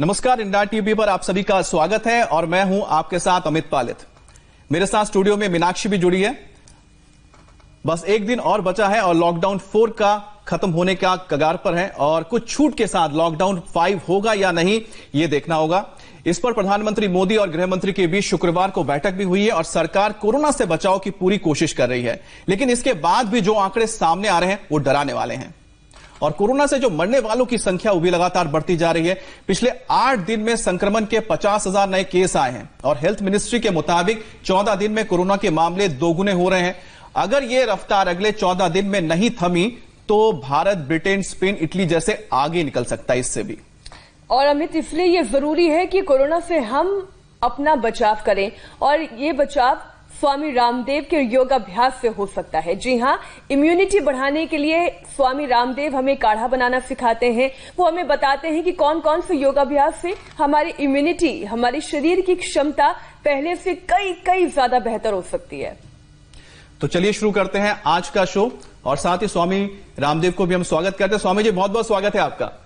नमस्कार, India TV पर आप सभी का स्वागत है और मैं हूं आपके साथ अमित पालित। मेरे साथ स्टूडियो में मीनाक्षी भी जुड़ी है। बस एक दिन और बचा है और लॉकडाउन 4 का खत्म होने का कगार पर है और कुछ छूट के साथ लॉकडाउन 5 होगा या नहीं ये देखना होगा। इस पर प्रधानमंत्री मोदी और गृह मंत्री के बीच शुक्रवार को बैठक भी हुई है और सरकार कोरोना से बचाव की पूरी कोशिश कर रही है। लेकिन इसके बाद भी जो आंकड़े सामने आ रहे हैं वो डराने वाले हैं और कोरोना से जो मरने वालों की संख्या वो भी लगातार बढ़ती जा रही है। पिछले 8 दिन में संक्रमण के 50,000 नए केस आए हैं और हेल्थ मिनिस्ट्री के मुताबिक 14 दिन में कोरोना के मामले दोगुने हो रहे हैं। अगर ये रफ्तार अगले 14 दिन में नहीं थमी तो भारत, ब्रिटेन, स्पेन, इटली जैसे आगे निकल सकता है इससे भी। और अमित, इसलिए ये जरूरी है कि कोरोना से हम अपना बचाव करें और ये बचाव स्वामी रामदेव के योगाभ्यास से हो सकता है। जी हां, इम्यूनिटी बढ़ाने के लिए स्वामी रामदेव हमें काढ़ा बनाना सिखाते हैं। वो हमें बताते हैं कि कौन कौन से योगाभ्यास से हमारी इम्यूनिटी, हमारे शरीर की क्षमता पहले से कई ज्यादा बेहतर हो सकती है। तो चलिए शुरू करते हैं आज का शो और साथ ही स्वामी रामदेव को भी हम स्वागत करते हैं। स्वामी जी, बहुत बहुत स्वागत है आपका।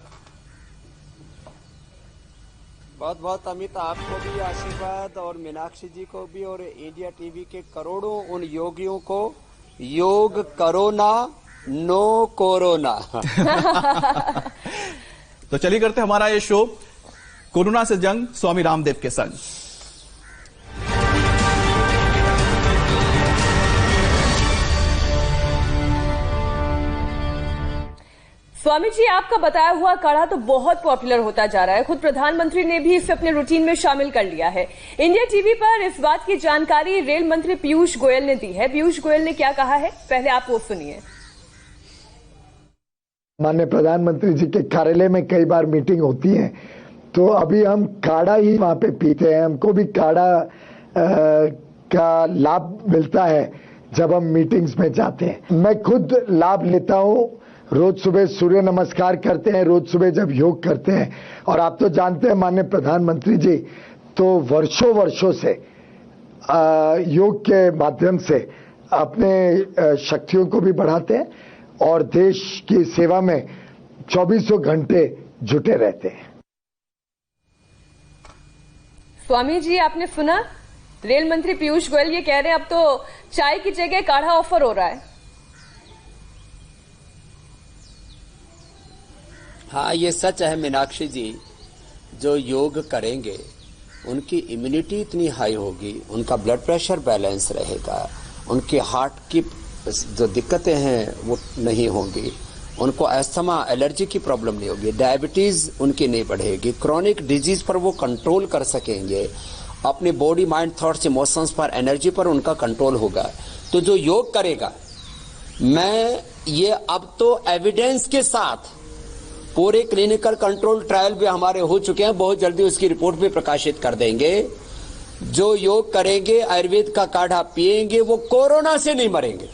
बहुत बहुत अमित, आपको भी आशीर्वाद और मीनाक्षी जी को भी और इंडिया टीवी के करोड़ों उन योगियों को। योग करो ना, नो कोरोना। तो चलिए करते हैं हमारा ये शो कोरोना से जंग स्वामी रामदेव के संग। स्वामी जी, आपका बताया हुआ काढ़ा तो बहुत पॉपुलर होता जा रहा है। खुद प्रधानमंत्री ने भी इसे अपने रूटीन में शामिल कर लिया है। इंडिया टीवी पर इस बात की जानकारी रेल मंत्री पीयूष गोयल ने दी है। पीयूष गोयल ने क्या कहा है, पहले आप वो सुनिए। माननीय प्रधानमंत्री जी के कार्यालय में कई बार मीटिंग होती है तो अभी हम काढ़ा ही वहां पे पीते हैं। हमको भी काढ़ा का लाभ मिलता है जब हम मीटिंग्स में जाते हैं। मैं खुद लाभ लेता हूं। रोज सुबह सूर्य नमस्कार करते हैं, रोज सुबह जब योग करते हैं। और आप तो जानते हैं माननीय प्रधानमंत्री जी तो वर्षों से योग के माध्यम से अपने शक्तियों को भी बढ़ाते हैं और देश की सेवा में 24 घंटे जुटे रहते हैं। स्वामी जी, आपने सुना, रेल मंत्री पीयूष गोयल ये कह रहे हैं अब तो चाय की जगह काढ़ा ऑफर हो रहा है। हाँ, ये सच है मीनाक्षी जी। जो योग करेंगे उनकी इम्यूनिटी इतनी हाई होगी, उनका ब्लड प्रेशर बैलेंस रहेगा, उनके हार्ट की जो दिक्कतें हैं वो नहीं होंगी, उनको अस्थमा, एलर्जी की प्रॉब्लम नहीं होगी, डायबिटीज उनकी नहीं बढ़ेगी, क्रॉनिक डिजीज पर वो कंट्रोल कर सकेंगे, अपने बॉडी, माइंड, थॉट्स, इमोशंस पर, एनर्जी पर उनका कंट्रोल होगा। तो जो योग करेगा, मैं ये अब तो एविडेंस के साथ पूरे क्लिनिकल कंट्रोल ट्रायल भी हमारे हो चुके हैं, बहुत जल्दी उसकी रिपोर्ट भी प्रकाशित कर देंगे। जो योग करेंगे, आयुर्वेद का काढ़ा पिएंगे, वो कोरोना से नहीं मरेंगे।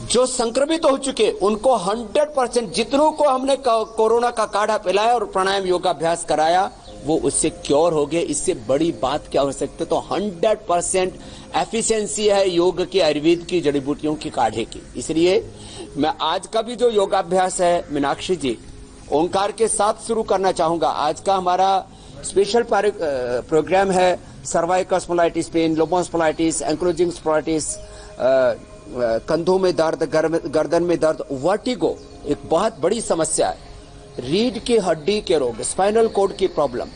जो संक्रमित हो चुके उनको 100%, जितनों को हमने कोरोना का काढ़ा पिलाया और प्राणायाम योगाभ्यास कराया वो उससे क्योर हो गए। इससे बड़ी बात क्या हो सकती है। तो 100% एफिशिएंसी है योग की, आयुर्वेद की, जड़ी बूटियों की काढ़े की। इसलिए मैं आज का भी जो योगाभ्यास है मीनाक्षी जी, ओंकार के साथ शुरू करना चाहूंगा। आज का हमारा स्पेशल प्रोग्राम है cervical spondylitis pain, lumbar spondylitis, ankylosing spondylitis, कंधों में दर्द, गर्दन में दर्द, वर्टिगो एक बहुत बड़ी समस्या है, रीढ़ की हड्डी के रोग, स्पाइनल कॉर्ड की प्रॉब्लम।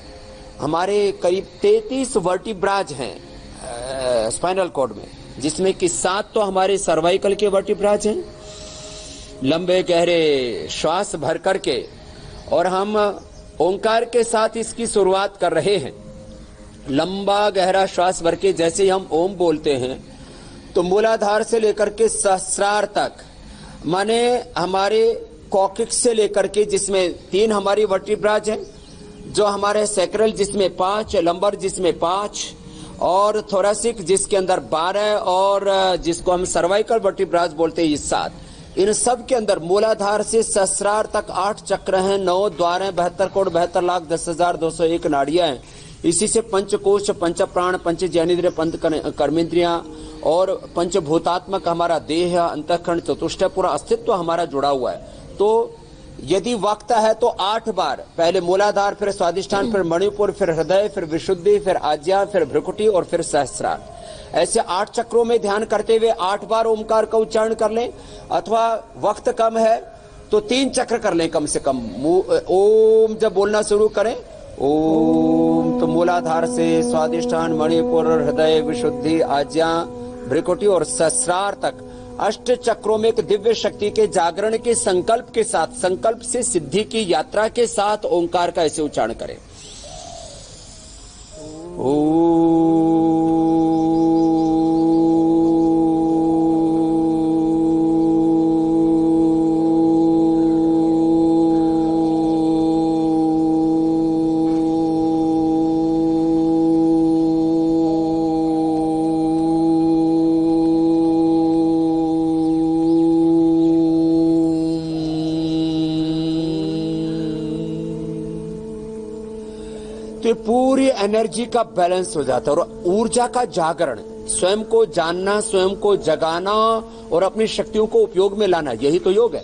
हमारे करीब 33 वर्टिब्राज हैं स्पाइनल कॉर्ड में, जिसमें कि 7 तो हमारे सर्वाइकल के वर्टिब्राज हैं, लंबे गहरे श्वास भर करके। और हम ओंकार के साथ इसकी शुरुआत कर रहे हैं। लंबा गहरा श्वास भर के जैसे ही हम ओम बोलते हैं तो मूलाधार से लेकर के सहस्रार तक, माने हमारे कॉक्सिक्स से लेकर के, जिसमें 3 हमारी वर्टिब्राज हैं, जो हमारे सैक्रल जिसमें 5, लंबर जिसमें 5 और थोरेसिक जिसके अंदर 12 और जिसको हम सर्वाइकल वर्टिब्राज बोलते हैं ये 7। इन सब के अंदर मूलाधार से सहस्रार तक 8 चक्र हैं, 9 द्वार हैं, 72 करोड़ 72 लाख 10,201 नाड़ियां हैं। इसी से पंचकोश, पंच प्राण, पंच ज्ञानेंद्रिय, पंच कर्मेंद्रियां और पंचभूतात्मक हमारा देह, अंतःकरण, चतुष्टय, पूरा अस्तित्व हमारा जुड़ा हुआ है। तो यदि वक्त है तो 8 बार, पहले मूलाधार, फिर स्वादिष्ठान, फिर मणिपुर, फिर हृदय, फिर विशुद्धि, फिर आज्ञा, फिर भ्रुकुटी और फिर सहस्रार। ऐसे 8 चक्रों में ध्यान करते हुए 8 बार ओमकार का उच्चारण कर लें, अथवा वक्त कम है तो 3 चक्र कर लें कम से कम। ओम जब बोलना शुरू करें, ओम, तो मूलाधार से स्वादिष्ठान, मणिपुर, हृदय, विशुद्धि, आज्ञा, भ्रुकुटी और सहस्रार तक 8 चक्रों में एक दिव्य शक्ति के जागरण के संकल्प के साथ, संकल्प से सिद्धि की यात्रा के साथ ओंकार का ऐसे उच्चारण करें। तो पूरी एनर्जी का बैलेंस हो जाता है और ऊर्जा का जागरण, स्वयं को जानना, स्वयं को जगाना और अपनी शक्तियों को उपयोग में लाना, यही तो योग है।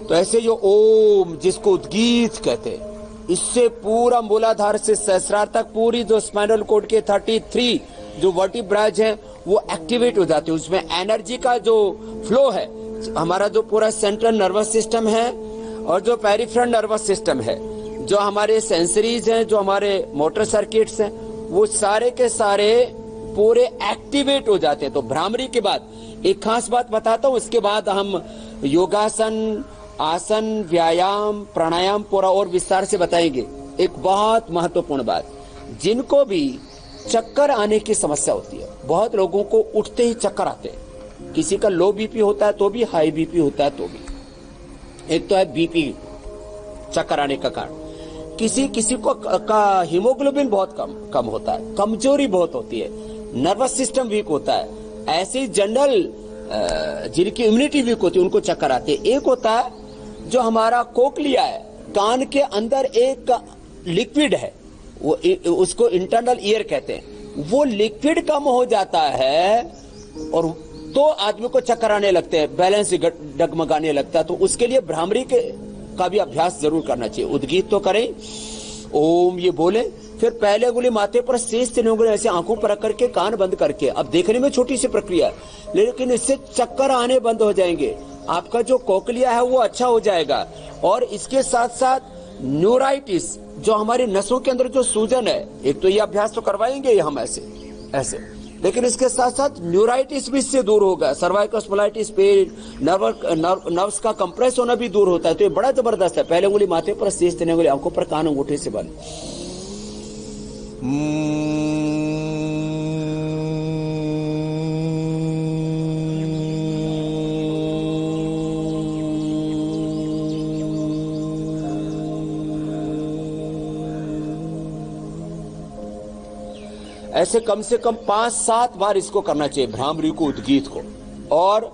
तो ऐसे जो ओम, जिसको उद्गीत कहते हैं, इससे पूरा मूलाधार से सहस्रार तक पूरी जो स्पाइनल कॉर्ड के 33 जो वर्टिब्राज है वो एक्टिवेट हो जाते हैं। उसमें एनर्जी का जो फ्लो है, हमारा जो पूरा सेंट्रल नर्वस सिस्टम है और जो पेरिफेरल नर्वस सिस्टम है, जो हमारे सेंसरीज हैं, जो हमारे मोटर सर्किट्स हैं, वो सारे के सारे पूरे एक्टिवेट हो जाते हैं। तो भ्रामरी के बाद एक खास बात बताता हूं, इसके बाद हम योगासन, आसन, व्यायाम, प्राणायाम पूरा और विस्तार से बताएंगे। एक बहुत महत्वपूर्ण बात, जिनको भी चक्कर आने की समस्या होती है, बहुत लोगों को उठते ही चक्कर आते हैं, किसी का लो बीपी होता है तो भी, हाई बीपी होता है तो भी। एक तो है बीपी चक्कर आने का कारण, किसी को का हीमोग्लोबिन बहुत कम होता है, कमजोरी बहुत होती है, नर्वस सिस्टम वीक होता है, ऐसे जनरल जिनकी इम्यूनिटी वीक होती है उनको चक्कर आते हैं। एक होता है जो हमारा कोक्लिया है, कान के अंदर एक लिक्विड है, वो उसको इंटरनल ईयर कहते हैं, वो लिक्विड कम हो जाता है और तो आदमी को चक्कर आने लगते हैं, बैलेंस डगमगाने लगता है। तो उसके लिए भ्रामरी का भी अभ्यास जरूर करना चाहिए। उद्गीत तो करें, ओम ये बोले, फिर पहले अंगुली माथे पर, शेष 3 अंगुली ऐसे आंखों पर रख करके, कान बंद करके। अब देखने में छोटी सी प्रक्रिया है, लेकिन इससे चक्कर आने बंद हो जाएंगे, आपका जो कोक्लिया है वो अच्छा हो जाएगा। और इसके साथ साथ न्यूराइटिस, जो हमारी नसों के अंदर जो सूजन है, एक तो ये अभ्यास तो करवाएंगे हम ऐसे, लेकिन इसके साथ साथ न्यूराइटिस भी इससे दूर होगा। सर्वाइकल स्पॉन्डिलाइटिस, पेन, नर्व्स का कंप्रेस होना भी दूर होता है। तो ये बड़ा जबरदस्त है। पहले उंगली माथे पर, शेष 3 अंगुली आंखों पर, कान अंगूठे से बंद। ऐसे कम से कम 5-7 बार इसको करना चाहिए, भ्रामरी को, उद्गीत को। और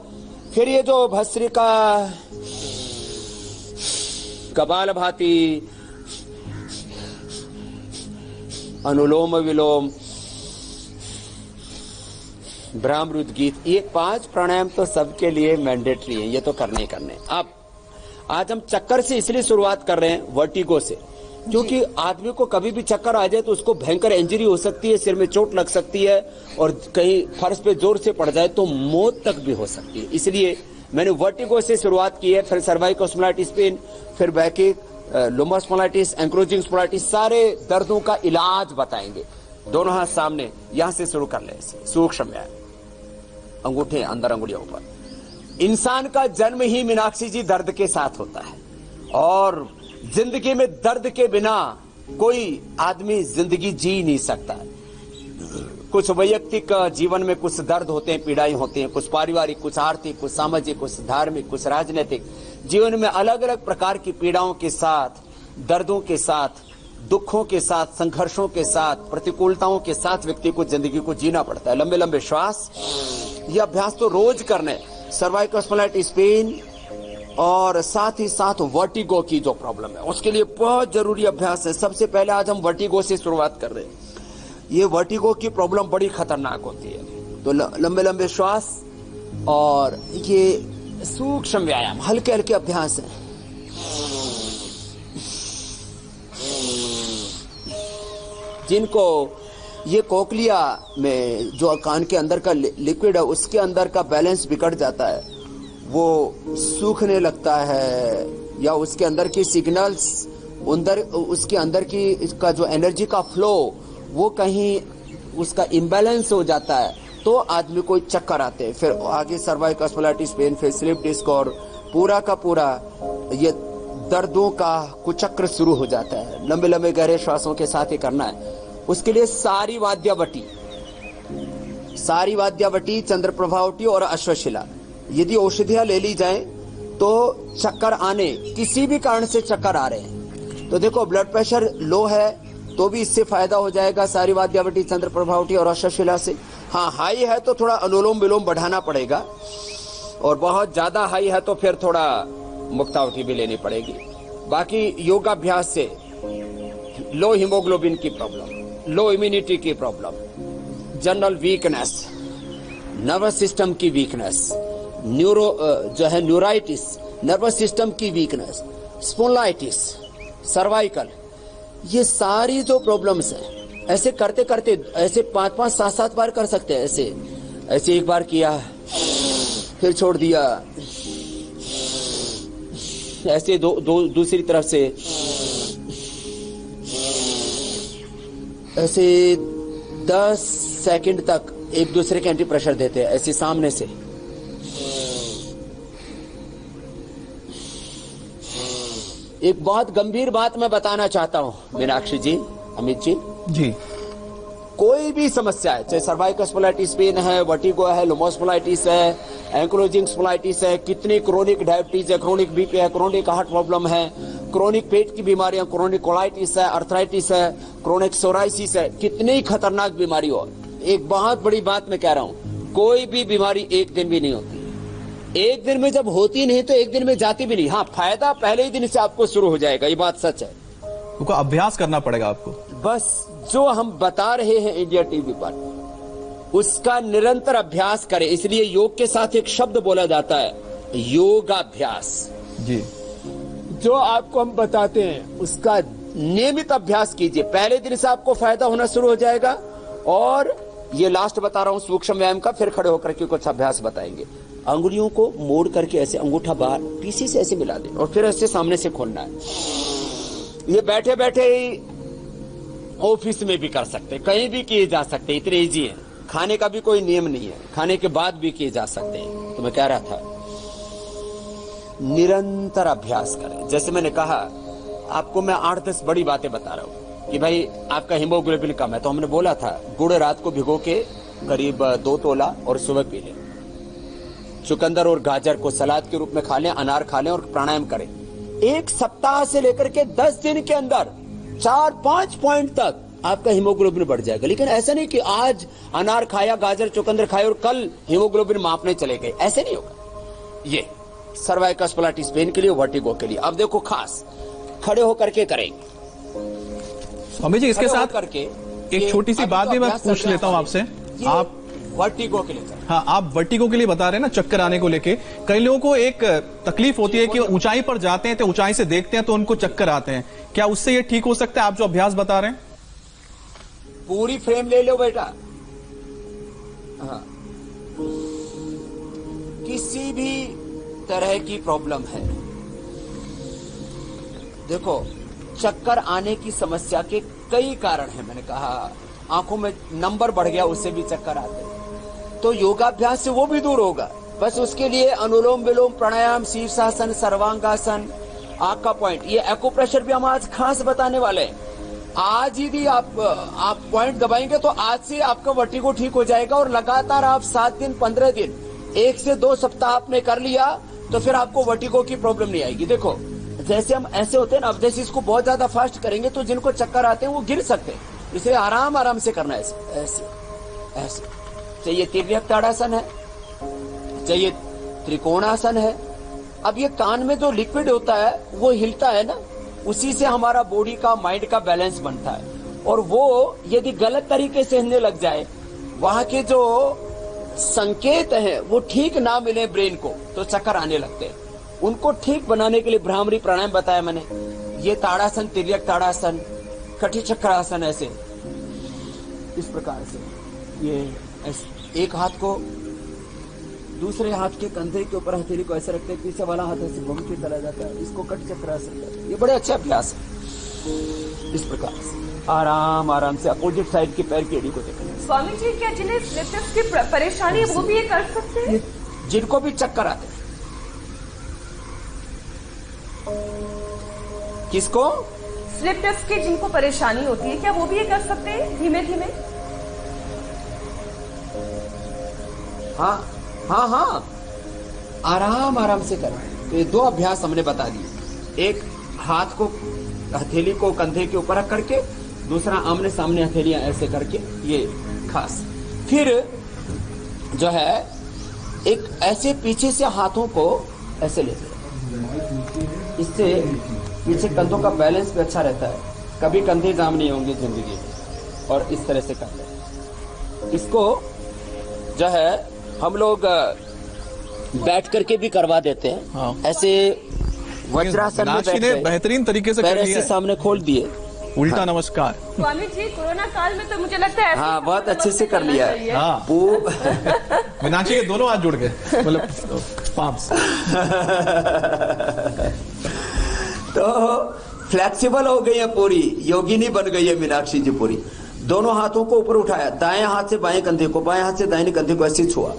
फिर ये जो भस्त्रिका, कपालभाति, अनुलोम विलोम, भ्रामरी, उद्गीत, ये 5 प्राणायाम तो सबके लिए मैंडेटरी है, ये तो करने ही करने। अब आज हम चक्कर से इसलिए शुरुआत कर रहे हैं, वर्टिगो से, क्योंकि आदमी को कभी भी चक्कर आ जाए तो उसको भयंकर इंजरी हो सकती है, सिर में चोट लग सकती है और कहीं फर्श पे जोर से पड़ जाए तो मौत तक भी हो सकती है। इसलिए मैंने वर्टिगो से शुरुआत की है, फिर सर्वाइकल स्पॉन्डिलाइटिस पेन, फिर बैकिक, लुम्बर स्पॉन्डिलाइटिस, एंक्रोचिंग स्पॉन्डिलाइटिस, सारे दर्दों का इलाज बताएंगे। दोनों हाथ सामने, यहां से शुरू कर ले, सूक्ष्म व्यायाम, अंगूठे अंदर, अंगुलियों ऊपर। इंसान का जन्म ही मीनाक्षी जी दर्द के साथ होता है, और जिंदगी में दर्द के बिना कोई आदमी जिंदगी जी नहीं सकता। कुछ वैयक्तिक जीवन में कुछ दर्द होते हैं, पीड़ाएं होती हैं, कुछ पारिवारिक, कुछ आर्थिक, कुछ सामाजिक, कुछ धार्मिक, कुछ राजनीतिक। जीवन में अलग अलग प्रकार की पीड़ाओं के साथ, दर्दों के साथ, दुखों के साथ, संघर्षों के साथ, प्रतिकूलताओं के साथ व्यक्ति को जिंदगी को जीना पड़ता है। लंबे लंबे श्वास, ये अभ्यास तो रोज करने। सर्वाइकल स्पॉन्डिलाइटिस पेन और साथ ही साथ वर्टिगो की जो प्रॉब्लम है, उसके लिए बहुत जरूरी अभ्यास है। सबसे पहले आज हम वर्टिगो से शुरुआत कर रहे हैं। ये वर्टिगो की प्रॉब्लम बड़ी खतरनाक होती है, तो लंबे लंबे श्वास और ये सूक्ष्म व्यायाम, हल्के हल्के अभ्यास है। जिनको ये कोक्लिया में जो कान के अंदर का लिक्विड है उसके अंदर का बैलेंस बिगड़ जाता है, वो सूखने लगता है, या उसके अंदर की सिग्नल्स उसके अंदर की इसका जो एनर्जी का फ्लो वो कहीं उसका इम्बैलेंस हो जाता है, तो आदमी को चक्कर आते हैं। फिर आगे सर्वाइकल स्पॉन्डिलाइटिस पेन, फिर स्लिप डिस्क और पूरा का पूरा ये दर्दों का कुचक्र शुरू हो जाता है। लंबे लंबे गहरे श्वासों के साथ ही करना है। उसके लिए सारी वाद्यावटी, चंद्र प्रभावटी और अश्वशिला यदि औषधियां ले ली जाएं तो चक्कर आने, किसी भी कारण से चक्कर आ रहे हैं तो देखो ब्लड प्रेशर लो है तो भी इससे फायदा हो जाएगा सारी वाद्यावटी, चंद्र प्रभावटी और अश्वशिला से। हाँ, हाई है तो थोड़ा अनुलोम विलोम बढ़ाना पड़ेगा, और बहुत ज्यादा हाई है तो फिर थोड़ा मुक्तावटी भी लेनी पड़ेगी। बाकी योगाभ्यास से लो हीमोग्लोबिन की प्रॉब्लम, लो इम्यूनिटी की problem, general weakness, nervous system की वीकनेस, न्यूराइटिस, नर्वस सिस्टम की वीकनेस, स्पॉन्डिलाइटिस, सर्वाइकल, ये सारी जो प्रॉब्लम्स हैं ऐसे करते करते ऐसे 5-5, 7-7 बार कर सकते हैं। ऐसे एक बार किया फिर छोड़ दिया, ऐसे दूसरी तरफ से ऐसे 10 सेकंड तक एक दूसरे के एंटी प्रेशर देते हैं, ऐसे सामने से। एक बहुत गंभीर बात मैं बताना चाहता हूं मीनाक्षी जी, अमित जी, कोई भी समस्या है, चाहे सर्वाइकल स्पॉन्डिलाइटिस पेन है, वर्टिगो है, लुम्बोस्पॉन्डिलाइटिस है, एंक्लोजिंग स्पॉन्डिलाइटिस है, कितनी क्रोनिक डायबिटीज है, क्रोनिक बीपी है, क्रोनिक हार्ट प्रॉब्लम है, क्रोनिक पेट की बीमारियां, क्रोनिक कोलाइटिस है, अर्थराइटिस है, क्रोनिक सोराइसिस है, कितनी खतरनाक बीमारी हो। एक बहुत बड़ी बात मैं कह रहा हूं, कोई भी बीमारी एक दिन भी नहीं होती। एक दिन में जब होती नहीं तो एक दिन में जाती भी नहीं। हाँ, फायदा पहले ही दिन से आपको शुरू हो जाएगा, ये बात सच है। तो अभ्यास करना पड़ेगा आपको। बस जो हम बता रहे हैं इंडिया टीवी पर, उसका निरंतर अभ्यास करें। इसलिए योग के साथ एक शब्द बोला जाता है, योगाभ्यास जी। जो आपको हम बताते हैं उसका नियमित अभ्यास कीजिए, पहले दिन से आपको फायदा होना शुरू हो जाएगा। और ये लास्ट बता रहा हूं सूक्ष्म व्यायाम का, फिर खड़े होकर के कुछ अभ्यास बताएंगे। अंगुलियों को मोड़ करके ऐसे अंगूठा बाहर पीसी से ऐसे मिला दें और फिर ऐसे सामने से खोलना है। ये बैठे बैठे ही ऑफिस में भी कर सकते, कहीं भी किए जा सकते, इतने इजी है। खाने का भी कोई नियम नहीं है, खाने के बाद भी किए जा सकते हैं। तो मैं कह रहा था निरंतर अभ्यास करें। जैसे मैंने कहा आपको, मैं 8-10 बड़ी बातें बता रहा हूं कि भाई आपका हीमोग्लोबिन कम है, तो हमने बोला था गुड़ रात को भिगो के करीब 2 तोला और सुबह पी लें। चुकंदर और गाजर को सलाद के रूप में खा लें, अनार खा लें और प्राणायाम करें। एक सप्ताह से लेकर के 10 दिन के अंदर 4-5 पॉइंट तक आपका हीमोग्लोबिन बढ़ जाएगा। लेकिन ऐसा नहीं कि आज अनार खाया, गाजर चुकंदर खाया और कल हीमोग्लोबिन मापने चले गए, ऐसे नहीं होगा। ये सर्वाइकल स्पॉन्डिलाइटिस पेन के लिए, वर्टिगो के लिए। अब देखो खास खड़े होकर के करेंगे स्वामी जी। इसके साथ करके एक छोटी सी बात भी मैं पूछ लेता हूं आपसे। आप वर्टिगो के लिए, हाँ, आप वर्टिगो के लिए बता रहे हैं ना, चक्कर आने को लेके। कई लोगों को एक तकलीफ होती है कि ऊंचाई पर जाते हैं तो ऊंचाई से देखते हैं तो उनको चक्कर आते हैं। क्या उससे ये ठीक हो सकता है, आप जो अभ्यास बता रहे हैं? पूरी फ्रेम ले लो बेटा। हाँ, किसी भी तरह की प्रॉब्लम है, देखो चक्कर आने की समस्या के कई कारण हैं। मैंने कहा आंखों में नंबर बढ़ गया, उससे भी चक्कर आते हैं, तो योगाभ्यास से वो भी दूर होगा। बस उसके लिए अनुलोम विलोम, प्राणायाम, शीर्षासन, सर्वांगासन, आंख का पॉइंट, ये एक्यूप्रेशर भी हम आज खास बताने वाले हैं। आज यदि आप पॉइंट दबाएंगे तो आज से आपका वर्टिगो ठीक हो जाएगा। और लगातार आप 7 दिन, 15 दिन, 1 से 2 सप्ताह आपने कर लिया तो फिर आपको वर्टिगो की प्रॉब्लम नहीं आएगी। देखो जैसे हम ऐसे होते हैं ना, अब जैसे इसको बहुत ज्यादा फास्ट करेंगे तो जिनको चक्कर आते हैं वो गिर सकते हैं, इसलिए आराम आराम से करना है। ऐसे ऐसे चाहिए तिर्यक ताड़ासन है, चाहिए त्रिकोणासन है। अब ये कान में जो लिक्विड होता है वो हिलता है ना, उसी से हमारा बॉडी का, माइंड का बैलेंस बनता है। और वो यदि गलत तरीके से हिलने लग जाए, वहां के जो संकेत हैं वो ठीक ना मिले ब्रेन को, तो चक्कर आने लगते हैं। उनको ठीक बनाने के लिए भ्रामरी प्राणायाम बताया मैंने, ये ताड़ासन, तिर्यक ताड़ासन, कटी चक्रासन, ऐसे इस प्रकार से ये एक हाथ को दूसरे हाथ के कंधे के ऊपर हथेली को ऐसे रखते हैं, पीछे वाला हाथ ऐसे घूम के चला जाता है, इसको कट चक्रासन कहते हैं। ये बड़े अच्छे अभ्यास है। इस प्रकार से आराम आराम से अपोजिट साइड के पैर की एड़ी को देखना। स्वामी जी, क्या जिन्हें स्लिप डिस्क की परेशानी है वो भी ये कर सकते हैं? जिनको भी चक्कर आते हैं। किसको? स्लिप डिस्क की जिनको परेशानी होती है, क्या वो भी ये कर सकते हैं धीमे धीमे? हाँ हाँ हाँ, आराम आराम से करें। तो ये दो अभ्यास हमने बता दिए, एक हाथ को हथेली को कंधे के ऊपर रख करके, दूसरा आमने सामने हथेलियां ऐसे करके, ये खास। फिर जो है एक ऐसे पीछे से हाथों को ऐसे लेते हैं, इससे पीछे कंधों का बैलेंस भी अच्छा रहता है, कभी कंधे जाम नहीं होंगे जिंदगी में। और इस तरह से करते हैं इसको, जो है हम लोग बैठ करके भी करवा देते हैं। हाँ। ऐसे वज्रासन में मीनाक्षी ने बेहतरीन तरीके से पैर कर ऐसे लिया। सामने खोल दिए, उल्टा नमस्कार। स्वामी जी, कोरोना काल में तो मुझे लगता है ऐसे हाँ ही बहुत अच्छे से कर लिया है। हाँ, मीनाक्षी के दोनों हाथ जुड़ गए, मतलब पाम्स। तो फ्लेक्सिबल हो गई है पूरी, योगिनी बन गई है मीनाक्षी जी पूरी। दोनों हाथों को ऊपर उठाया, दाएं हाथ से बाएं कंधे को, बाएं हाथ से दाहिने कंधे को ऐसे छुआ,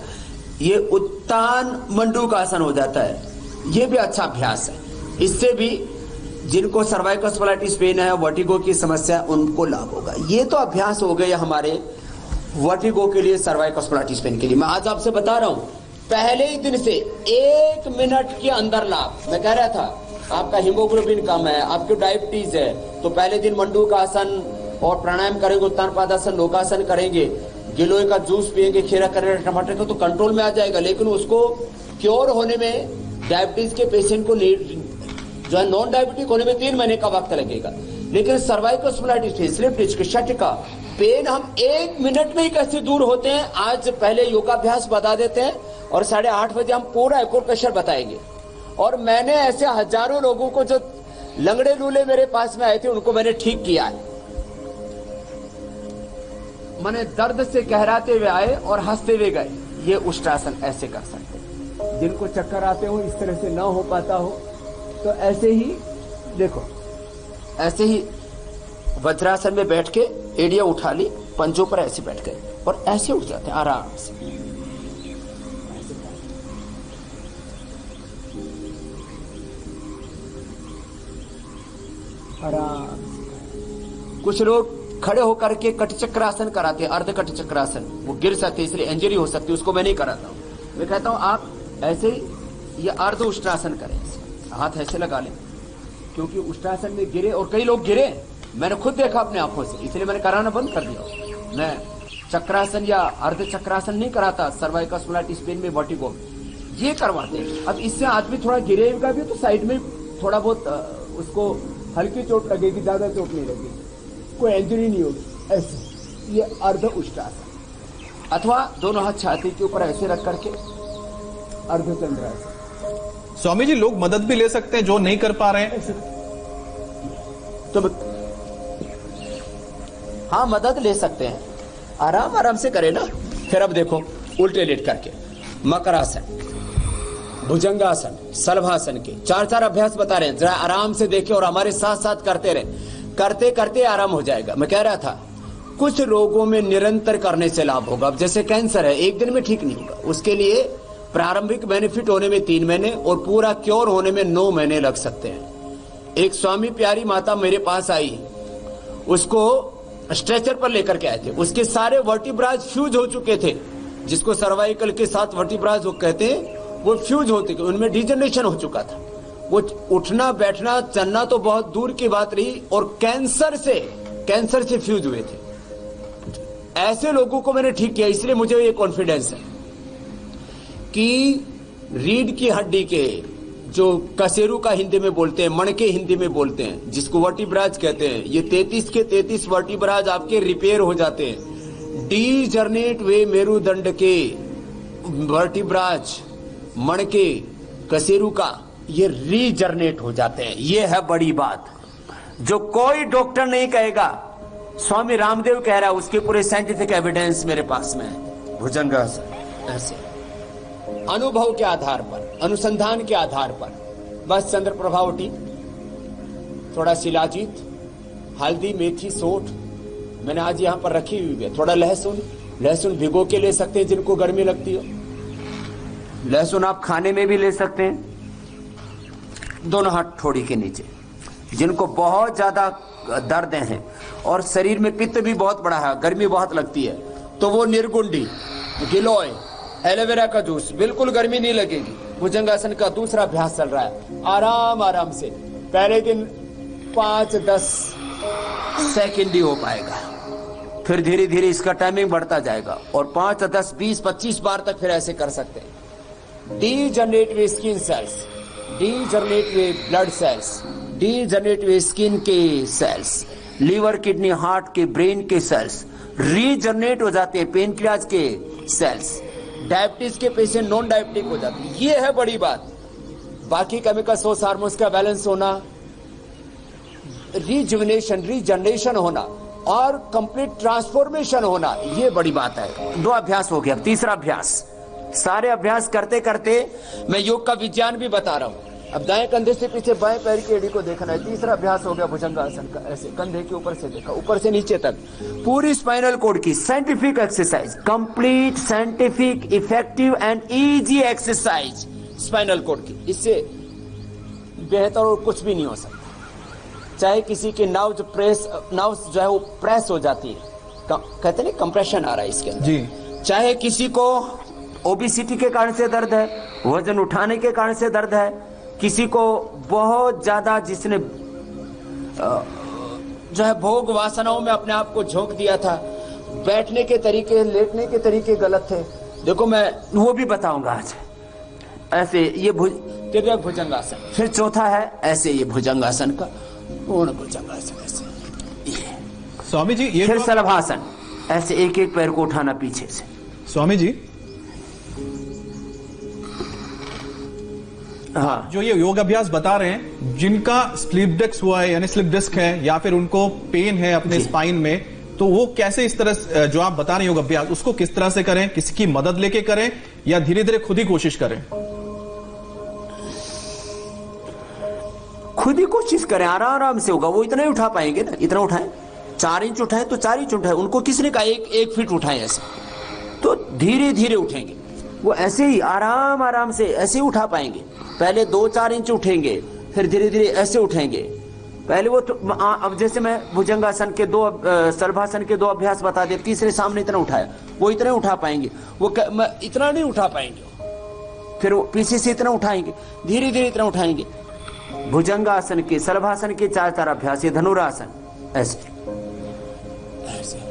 ये उत्तान मंडूकासन हो जाता है। ये भी अच्छा अभ्यास है। इससे भी जिनको सर्वाइकल स्पॉन्डिलाइटिस पेन है, वर्टिगो की समस्या, उनको लाभ होगा। ये तो अभ्यास हो गए हमारे वर्टिगो के लिए, सर्वाइकल स्पॉन्डिलाइटिस पेन के लिए। मैं आज आपसे बता रहा हूं, पहले ही दिन से 1 मिनट के अंदर लाभ। मैं कह रहा था आपका हीमोग्लोबिन कम है, आपको डायबिटीज है, तो पहले दिन मंडूकासन और प्राणायाम करेंगे, उत्तान पादासन, लोकासन करेंगे, गिलोय का जूस पिएंगे, खीरा करेंगे, टमाटर का, तो कंट्रोल में आ जाएगा। लेकिन उसको क्योर होने में, डायबिटीज के पेशेंट को जो है नॉन डायबिटिक होने में 3 महीने का वक्त लगेगा। लेकिन सर्वाइकल स्पॉन्डिलाइटिस, स्लिप डिस्क, शटका पेन हम 1 मिनट में ही कैसे दूर होते हैं, आज पहले योगाभ्यास बता देते हैं और 8:30 बजे हम पूरा एक्यूप्रेशर बताएंगे। और मैंने ऐसे हजारों लोगों को, जो लंगड़े लूले मेरे पास में आए थे, उनको मैंने ठीक किया है। मैंने दर्द से कहराते हुए आए और हंसते हुए गए। ये उष्ट्रासन ऐसे कर सकते हैं। जिनको चक्कर आते हो, इस तरह से ना हो पाता हो, तो ऐसे ही देखो, ऐसे ही वज्रासन में बैठ के एड़ियां उठा ली, पंजों पर ऐसे बैठ गए और ऐसे उठ जाते हैं आराम से। आराम से। कुछ लोग खड़े होकर के कट चक्रासन कराते हैं, अर्ध कट चक्रासन, वो गिर सकते, इसलिए इंजरी हो सकती है, उसको मैं नहीं कराता हूं। मैं कहता हूं आप ऐसे ही ये अर्ध उष्ट्रासन करें, हाथ ऐसे लगा लें, क्योंकि उष्ट्रासन में गिरे, और कई लोग गिरे, मैंने खुद देखा अपने आंखों से, इसलिए मैंने कराना बंद कर दिया। मैं चक्रासन या अर्ध चक्रासन नहीं कराता सर्वाइकल स्पॉन्डिलाइटिस पेन में, वर्टिगो में, ये करवाते हैं। अब इससे आदमी थोड़ा गिरेगा भी तो साइड में थोड़ा बहुत उसको हल्की चोट लगेगी, ज्यादा चोट नहीं लगेगी, कोई इंजरी नहीं होगी। ऐसे ये अर्ध उष्ट्रासन, अथवा दोनों हाथ छाती के ऊपर ऐसे रख करके अर्ध चंद्रासन। स्वामी जी, लोग मदद भी ले सकते हैं जो नहीं कर पा रहे हैं? तो हाँ, मदद ले सकते हैं, आराम आराम से करें ना। फिर अब देखो, उल्टे लेट करके मकरासन, भुजंगासन, सलभासन के 4 अभ्यास बता रहे हैं, जरा आराम से देखें और हमारे साथ साथ करते रहे। करते करते आराम हो जाएगा। मैं कह रहा था कुछ रोगों में निरंतर करने से लाभ होगा। अब जैसे कैंसर है, 1 दिन में ठीक नहीं होगा, उसके लिए प्रारंभिक बेनिफिट होने में 3 महीने और पूरा क्योर होने में 9 महीने लग सकते हैं। एक स्वामी प्यारी माता मेरे पास आई, उसको स्ट्रेचर पर लेकर के आए थे, उसके सारे वर्टिब्राज फ्यूज हो चुके थे, जिसको सर्वाइकल के साथ वर्टिब्राज वो कहते हैं, वो फ्यूज होते थे, उनमें डिजनरेशन हो चुका था। वो उठना बैठना चलना तो बहुत दूर की बात रही, और कैंसर से फ्यूज हुए थे। ऐसे लोगों को मैंने ठीक किया, इसलिए मुझे ये कॉन्फिडेंस है कि रीढ़ की हड्डी के, जो कसेरू का हिंदी में बोलते हैं, मणके हिंदी में बोलते हैं, जिसको वर्टिब्राज कहते हैं, ये 33 के 33 वर्टिब्राज आपके रिपेयर हो जाते हैं। डीजनरेट वे मेरुदंड के वर्टिब्राज, मणके, कसेरू का, ये रीजनरेट हो जाते हैं। ये है बड़ी बात, जो कोई डॉक्टर नहीं कहेगा। स्वामी रामदेव कह रहा है, उसके पूरे साइंटिफिक एविडेंस मेरे पास में है। भुजंगासन ऐसे अनुभव के आधार पर, अनुसंधान के आधार पर, बस चंद्र प्रभावटी, थोड़ा शिलाजीत, हल्दी, मेथी, सोंठ मैंने आज यहां पर रखी हुई है। थोड़ा लहसुन भिगो के ले सकते हैं जिनको गर्मी लगती हो। लहसुन आप खाने में भी ले सकते हैं, दोनों हाथ ठोड़ी के नीचे। जिनको बहुत ज्यादा दर्द हैं और शरीर में पित्त भी बहुत बड़ा है, गर्मी बहुत लगती है, तो वो निर्गुंडी, गिलोय, एलोवेरा का जूस, बिल्कुल गर्मी नहीं लगेगी। भुजंगासन का दूसरा अभ्यास चल रहा है। आराम आराम से पहले दिन 5-10 सेकंड ही हो पाएगा, फिर धीरे धीरे इसका टाइमिंग बढ़ता जाएगा और 5, 10, 20, 25 बार तक फिर ऐसे कर सकते हैं। डीजनरेट वे स्किन सेल्स, डीजनरेट वे ब्लड सेल्स, डीजनरेट वे स्किन के सेल्स, लीवर, किडनी, हार्ट के, ब्रेन के सेल्स रीजनरेट हो जाते हैं, पेनक्रियाज के सेल्स, डायबिटीज के पेशेंट नॉन डायबिटिक हो जाते हैं। ये है बड़ी बात। बाकी केमिकल सोर्स हार्मोन्स का बैलेंस होना, रिजुविनेशन, रीजनरेशन होना और कंप्लीट ट्रांसफॉर्मेशन होना, ये बड़ी बात है। 2 अभ्यास हो गया, अब तीसरा अभ्यास। सारे अभ्यास करते करते मैं योग का विज्ञान भी बता रहा हूं। अब दाएं कंधे से पीछे बाएं पैर की एड़ी को देखना है। तीसरा अभ्यास हो गया भुजंगासन का। ऐसे कंधे के ऊपर से देखा, ऊपर से नीचे तक पूरी स्पाइनल कॉर्ड की scientific exercise, complete scientific, effective and easy exercise spinal cord की। इससे बेहतर और कुछ भी नहीं हो सकता। चाहे किसी के नर्व जो है वो प्रेस हो जाती है, कहते नहीं कंप्रेशन आ रहा है इसके अंदर जी। चाहे किसी को ओबेसिटी के कारण से दर्द है, वजन उठाने के कारण से दर्द है, किसी को बहुत ज्यादा जिसने जो है भोग वासनाओं में अपने आप को झोंक दिया था, बैठने के तरीके, लेटने के तरीके गलत थे, देखो मैं वो भी बताऊंगा आज। ऐसे ये तिर्यक भुजंगासन। फिर चौथा है ऐसे ये भुजंगासन का पूर्ण भुजंगासन ऐसे। स्वामी जी ये फिर शलभासन, ऐसे एक एक पैर को उठाना पीछे से। स्वामी जी हाँ, जो ये योग अभ्यास बता रहे हैं, जिनका स्लिप डिस्क हुआ है यानी स्लिप डिस्क है या फिर उनको पेन है अपने स्पाइन में, तो वो कैसे इस तरह जो आप बता रहे हैं योग अभ्यास, उसको किस तरह से करें? किसी की मदद लेके करें या धीरे धीरे खुद ही कोशिश करें? खुद ही कोशिश करें, आराम आराम से होगा। वो इतना ही उठा पाएंगे ना, इतना उठाएं, 4 इंच उठाएं तो 4 इंच उठाएं। उनको किसने कहा 1 फीट उठाएं? ऐसे तो धीरे धीरे उठेंगे वो, ऐसे ही आराम आराम से ऐसे ही उठा पाएंगे। पहले 2-4 इंच उठेंगे, फिर धीरे धीरे ऐसे उठेंगे। पहले वो अब जैसे मैं भुजंगासन के 2 शलभासन के 2 अभ्यास बता दिए, तीसरे सामने इतना उठाया, वो इतना उठा पाएंगे। वो इतना नहीं उठा पाएंगे, फिर वो पीछे से इतना उठाएंगे, धीरे धीरे इतना उठाएंगे। भुजंगासन के, शलभासन के 4 अभ्यास। ये धनुरासन, ऐसे ऐसे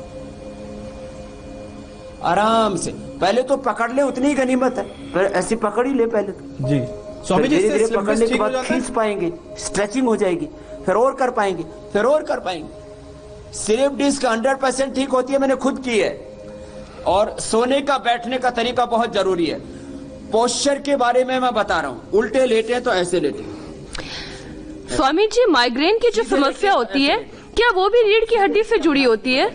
आराम से। पहले तो पकड़ ले, उतनी ही गनीमत है, पर ऐसे पकड़ ही ले पहले तो जी। स्वामी जी धीरे धीरे पकड़ने के बाद खींच पाएंगे, स्ट्रेचिंग हो जाएगी, फिर और कर पाएंगे, फिर और कर पाएंगे। स्लिप डिस्क 100% ठीक होती है, मैंने खुद की है। और सोने का, बैठने का तरीका बहुत जरूरी है। पोस्चर के बारे में मैं बता रहा हूं, उल्टे लेटे तो ऐसे लेटे। स्वामी जी, माइग्रेन की जो समस्या होती है, क्या वो भी रीढ़ की हड्डी से जुड़ी होती है?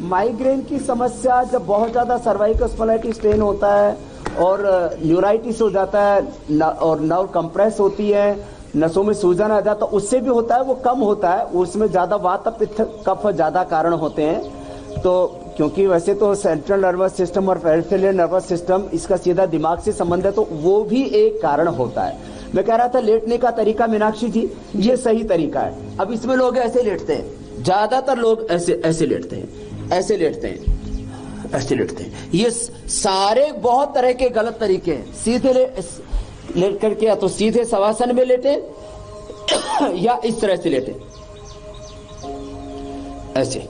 माइग्रेन की समस्या जब बहुत ज्यादा सर्वाइकल स्पॉन्डिलाइटिस पेन होता है और न्यूराइटिस हो जाता है और नर्व कंप्रेस होती है, नसों में सूजन आ जाता है, उससे भी होता है। वो कम होता है, उसमें ज्यादा वात, पित्त, कफ ज्यादा कारण होते हैं। तो क्योंकि वैसे तो सेंट्रल नर्वस सिस्टम और पेरिफेरल नर्वस सिस्टम, इसका सीधा दिमाग से संबंध है, तो वो भी एक कारण होता है। मैं कह रहा था लेटने का तरीका, मीनाक्षी जी, ये सही तरीका है। अब इसमें लोग ऐसे लेटते हैं, ज्यादातर लोग ऐसे ऐसे लेटते हैं, ऐसे लेटते हैं, ऐसे लेटते हैं। ये सारे बहुत तरह के गलत तरीके हैं। सीधे लेट करके या तो सीधे शवासन में लेटे या इस तरह से लेटे, ऐसे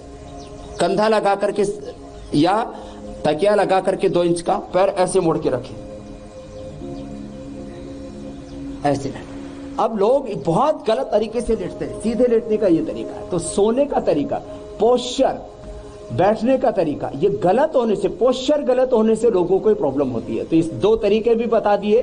कंधा लगा करके या तकिया लगा करके 2 इंच का, पैर ऐसे मोड़ के रखें, ऐसे लेटे। अब लोग बहुत गलत तरीके से लेटते हैं। सीधे लेटने का ये तरीका है। तो सोने का तरीका, पोस्चर, बैठने का तरीका, ये गलत होने से, पोस्चर गलत होने से लोगों को प्रॉब्लम होती है। तो इस 2 तरीके भी बता दिए।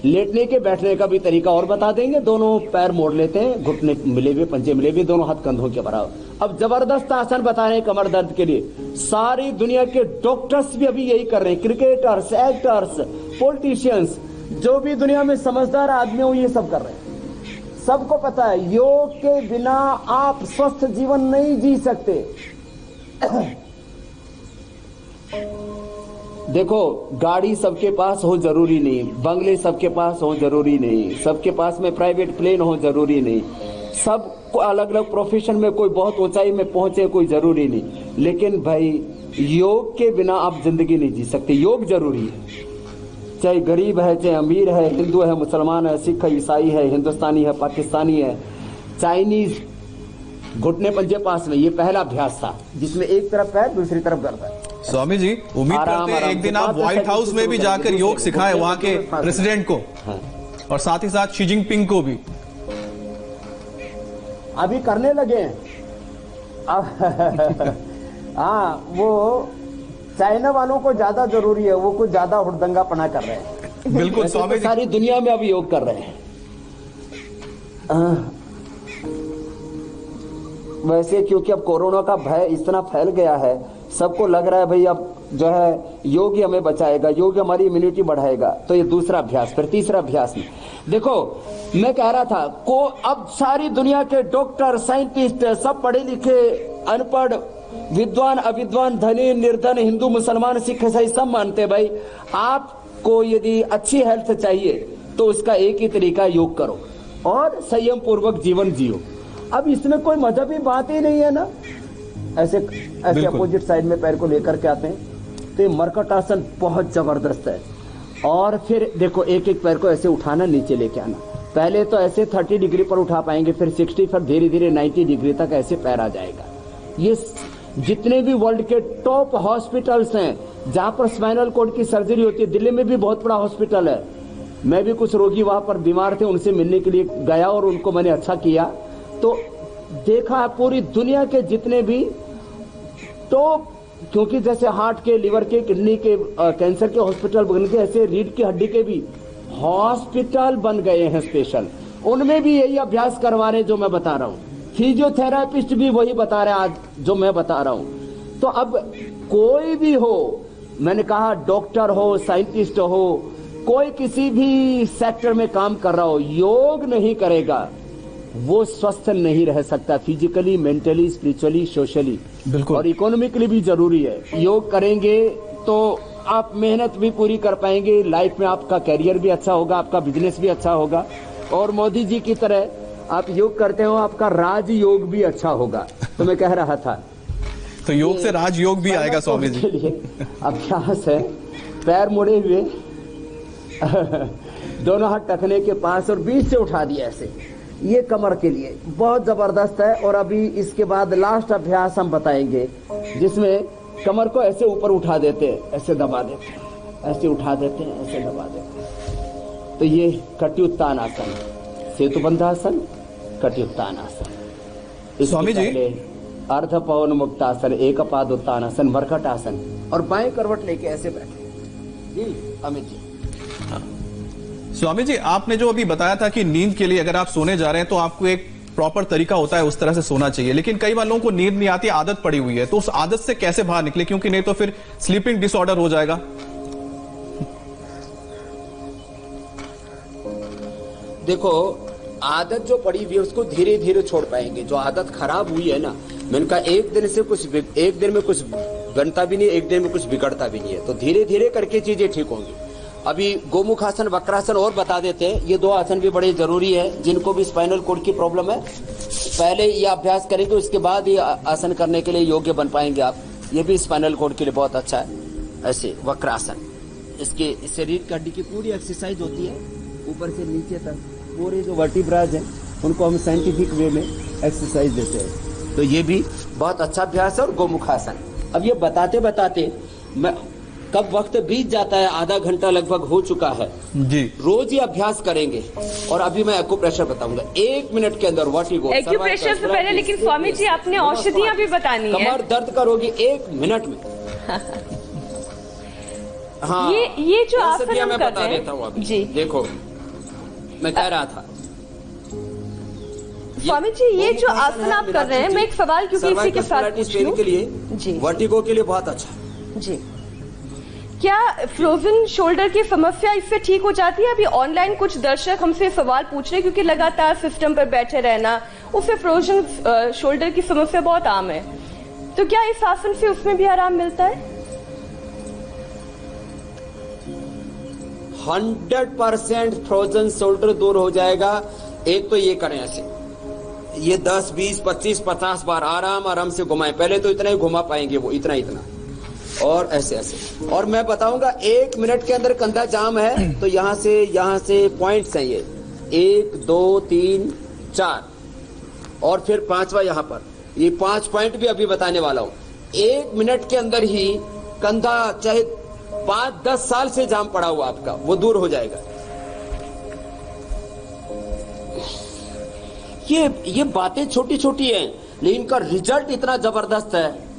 लेटने के बैठने का भी तरीका और बता देंगे। दोनों पैर मोड़ लेते हैं, घुटने मिले हुए, पंजे मिले हुए, दोनों हाथ कंधों के बराबर। अब जबरदस्त आसन बता रहे हैं कमर दर्द के लिए। सारी दुनिया के डॉक्टर्स भी अभी यही कर रहे हैं, क्रिकेटर्स, एक्टर्स, पॉलिटिशियंस, जो भी दुनिया में समझदार आदमी हो, ये सब कर रहे हैं। सबको पता है योग के बिना आप स्वस्थ जीवन नहीं जी सकते। देखो, गाड़ी सबके पास हो जरूरी नहीं, बंगले सबके पास हो जरूरी नहीं, सबके पास में प्राइवेट प्लेन हो जरूरी नहीं, सब अलग अलग प्रोफेशन में कोई बहुत ऊंचाई में पहुंचे कोई जरूरी नहीं। लेकिन भाई योग के बिना आप जिंदगी नहीं जी सकते। योग जरूरी है, चाहे गरीब है, चाहे अमीर है, हिंदू है, मुसलमान है, सिख है, ईसाई है, हिंदुस्तानी है, पाकिस्तानी है, चाइनीज। घुटने पंजे पास में ये पहला अभ्यास था, जिसमें एक तरफ पैर दूसरी तरफ गर्दन। स्वामी जी, उम्मीद करते हैं एक दिन आप व्हाइट हाउस में भी जाकर योग सिखाएं वहां के प्रेसिडेंट को, और साथ ही साथ शी जिनपिंग को भी। अभी करने लगे हैं हाँ, वो चाइना वालों को ज्यादा जरूरी है, वो कुछ ज्यादा हुड़दंगापना कर रहे हैं। बिल्कुल स्वामी जी, सारी दुनिया में अभी योग कर रहे हैं। वैसे क्योंकि अब कोरोना का भय इतना फैल गया है, सबको लग रहा है भाई अब जो है योग ही हमें बचाएगा, योग हमारी इम्यूनिटी बढ़ाएगा। तो ये दूसरा अभ्यास, फिर तीसरा अभ्यास में देखो, मैं कह रहा था को अब सारी दुनिया के डॉक्टर, साइंटिस्ट, सब पढ़े लिखे, अनपढ़, विद्वान, अविद्वान, धनी, निर्धन, हिंदू, मुसलमान, सिख, ईसाई सब मानते हैं भाई आपको यदि अच्छी हेल्थ चाहिए तो उसका एक ही तरीका योग करो और संयम पूर्वक जीवन जियो। अब इसमें कोई मजहबी बात ही नहीं है ना। ऐसे अपोजिट साइड में पैर को लेकर के आते हैं, तो ये मरकट आसन बहुत जबरदस्त है। और फिर देखो, एक एक पैर को ऐसे उठाना, नीचे लेके आना। पहले तो ऐसे 30 डिग्री पर उठा पाएंगे, फिर 60, फिर धीरे धीरे 90 डिग्री तक ऐसे पैर आ जाएगा। ये जितने भी वर्ल्ड के टॉप हॉस्पिटल्स हैं जहां पर स्पाइनल कॉर्ड की सर्जरी होती है, दिल्ली में भी बहुत बड़ा हॉस्पिटल है। मैं भी कुछ रोगी वहां पर बीमार थे, उनसे मिलने के लिए गया और उनको मैंने अच्छा किया, तो देखा पूरी दुनिया के जितने भी टॉप, क्योंकि जैसे हार्ट के, लिवर के, किडनी के, कैंसर के हॉस्पिटल बन गए, ऐसे रीढ़ की हड्डी के भी हॉस्पिटल बन गए हैं स्पेशल। उनमें भी यही अभ्यास करवा रहे जो मैं बता रहा हूँ। फिजियोथेरापिस्ट भी वही बता रहे आज जो मैं बता रहा हूँ। तो अब कोई भी हो, मैंने कहा डॉक्टर हो, साइंटिस्ट हो, कोई किसी भी सेक्टर में काम कर रहा हो, योग नहीं करेगा वो स्वस्थ नहीं रह सकता, फिजिकली, मेंटली, स्पिरिचुअली, सोशली और इकोनॉमिकली भी जरूरी है। योग करेंगे तो आप मेहनत भी पूरी कर पाएंगे, लाइफ में आपका करियर भी अच्छा होगा, आपका बिजनेस भी अच्छा होगा, और मोदी जी की तरह आप योग करते हो, आपका राजयोग भी अच्छा होगा। तो मैं कह रहा था तो योग से राजयोग भी आएगा स्वामी जी। अभ्यास है, पैर मुड़े हुए दोनों हाथ टखने के पास और बीच से उठा दिया ऐसे, ये कमर के लिए बहुत जबरदस्त है। और अभी इसके बाद लास्ट अभ्यास हम बताएंगे जिसमें कमर को ऐसे ऊपर उठा देते हैं, ऐसे दबा देते हैं, ऐसे उठा देते हैं, ऐसे दबा देते हैं। तो ये कटियुत्तान आसन, सेतुबंधासन, कटियुत्तान आसन। स्वामी जी, अर्ध पवन मुक्तासन, एक पाद उत्तानासन, मरकट आसन, और बाएं करवट लेके ऐसे बैठे। जी अमित जी। स्वामी जी, आपने जो अभी बताया था कि नींद के लिए अगर आप सोने जा रहे हैं तो आपको एक प्रॉपर तरीका होता है, उस तरह से सोना चाहिए, लेकिन कई बार लोगों को नींद नहीं आती, आदत पड़ी हुई है, तो उस आदत से कैसे बाहर निकले, क्योंकि नहीं तो फिर स्लीपिंग डिसऑर्डर हो जाएगा। देखो, आदत जो पड़ी हुई है उसको धीरे धीरे छोड़ पाएंगे। जो आदत खराब हुई है ना, मैंने कहा एक दिन में कुछ बनता भी नहीं, एक दिन में कुछ बिगड़ता भी नहीं है, तो धीरे धीरे करके चीजें ठीक होंगी। अभी गोमुखासन, वक्रासन और बता देते हैं। ये दो आसन भी बड़े जरूरी है जिनको भी स्पाइनल कॉर्ड की प्रॉब्लम है। पहले ये अभ्यास करेंगे, उसके बाद ये आसन करने के लिए योग्य बन पाएंगे आप। ये भी स्पाइनल कॉर्ड के लिए बहुत अच्छा है। ऐसे वक्रासन, इसके शरीर की हड्डी की पूरी एक्सरसाइज होती है, ऊपर से नीचे तक पूरे जो वर्टिब्राज हैं उनको हम साइंटिफिक वे में एक्सरसाइज देते हैं। तो ये भी बहुत अच्छा अभ्यास है। और गोमुखासन, अब ये बताते बताते मैं कब वक्त बीत जाता है, आधा घंटा लगभग हो चुका है जी। रोज ये अभ्यास करेंगे। और अभी मैं एक्यूप्रेशर बताऊंगा 1 मिनट के अंदर। व्हाट यू गो एक्यूप्रेशर से पहले लेकिन स्वामी जी आपने औषधियां भी बतानी है। कमर दर्द करोगे 1 मिनट में। हाँ, ये जो आसन संसदीय हम मैं कर बता रहे देता हूँ हैं अभी। जी, देखो मैं कह रहा था स्वामी जी, ये जो आसन आप कर रहे हैं, मैं एक सवाल क्योंकि इसी के साथ पूछ लूं के लिए जी, वर्टिगो के लिए बहुत अच्छा जी, क्या फ्रोजन शोल्डर की समस्या इससे ठीक हो जाती है? अभी ऑनलाइन कुछ दर्शक हमसे सवाल पूछ रहे हैं क्योंकि लगातार सिस्टम पर बैठे रहना, उससे फ्रोजन शोल्डर की समस्या बहुत आम है, तो क्या इस आसन से उसमें भी आराम मिलता है? 100% फ्रोजन शोल्डर दूर हो जाएगा। एक तो ये करें ऐसे, ये 10, 20, 25, 50 बार आराम से घुमाएं। पहले तो इतना ही घुमा पाएंगे वो, इतना और ऐसे ऐसे। और मैं बताऊंगा 1 मिनट के अंदर कंधा जाम है तो यहाँ से पॉइंट्स हैं ये 1, 2, 3, 4 और फिर 5वां यहाँ पर। ये 5 पॉइंट भी अभी बताने वाला हूँ। 1 मिनट के अंदर ही कंधा चाहे 5-10 साल से जाम पड़ा हुआ आपका, वो दूर हो जाएगा। ये बातें छोटी छोटी हैं लेकिन इनका रिजल्ट इतना जबरदस्त है।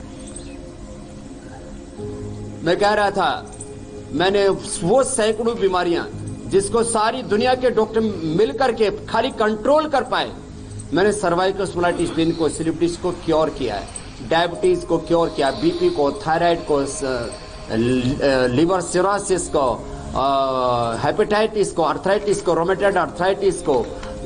मैं कह रहा था, मैंने वो सैकड़ों बीमारियां जिसको सारी दुनिया के डॉक्टर मिलकर के खाली कंट्रोल कर पाए, मैंने सर्वाइकल स्पॉन्डिलाइटिस पेन को, स्लिप डिस्क को क्योर किया है, डायबिटीज को क्योर किया, बीपी को, थायराइड को, लिवर सिरोसिस को, हेपेटाइटिस को, अर्थराइटिस को, रोमेटॉइड अर्थराइटिस को,